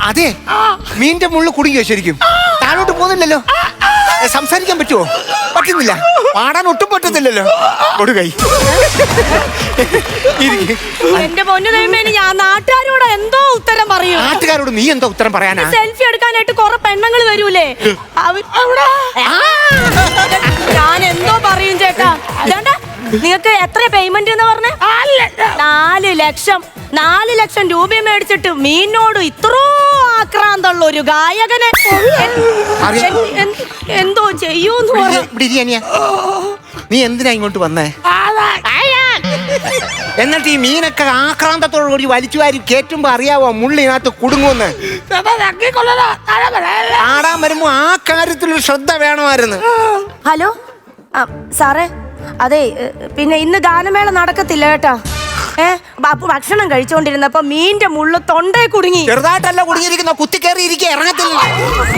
അതെ, മീനിന്റെ മുള്ളു കുടുങ്ങിയോ ശരിക്കും? താഴോട്ട് പോകുന്നില്ലല്ലോ. സംസാരിക്കാൻ പറ്റുമോ? പറ്റുന്നില്ല. പാടാൻ ഒട്ടും പറ്റുന്നില്ലല്ലോ. കൊടുകൈ. എന്റെ പൊന്നു ദൈവമേ, ഞാൻ നാട്ടുകാരോട് എന്തോ ഉത്തരം പറയൂ. നാട്ടുകാരോട് നീ എന്താ ഉത്തരം പറയാനാ? സെൽഫി എടുക്കാനായിട്ട് കുറെ പെണ്ണുങ്ങൾ വരൂലേ, ഞാൻ എന്തോ പറയും ചേട്ടാ. നിങ്ങൾക്ക് എത്ര പേയ്മെന്റ് എന്ന് പറഞ്ഞ? 4 ലക്ഷം. 4 ലക്ഷം രൂപ മേടിച്ചിട്ട് മീനോട് ഇത്രോ ആക്രാന്തമുള്ള ഒരു ഗായകനെ എന്തോ ചെയ്യൂന്ന് പറഞ്ഞു. നീ എന്തിനാ ഇങ്ങോട്ട് വന്നേ? എന്നിട്ട് ഈ മീനൊക്കെ ആക്രാന്തത്തോടുകൂടി വലിച്ചു വാരി കേറ്റുമ്പോ അറിയാവോ മുള്ളിനകത്ത് കുടുങ്ങുമെന്ന്? ആടാൻ വരുമ്പോ ആ കാര്യത്തിലൊരു ശ്രദ്ധ വേണമായിരുന്നു. ഹലോ സാറേ, അതെ, പിന്നെ ഇന്ന് ഗാനമേള നടക്കത്തില്ല കേട്ടാ. ഭക്ഷണം കഴിച്ചോണ്ടിരുന്നപ്പോ മീന്റെ മുള്ളു തൊണ്ടേ കുടുങ്ങി. ചെറുതായിട്ടല്ല കുടുങ്ങിയിരിക്കുന്ന, കുത്തി കയറി ഇരിക്കുക, ഇറങ്ങത്തില്ല.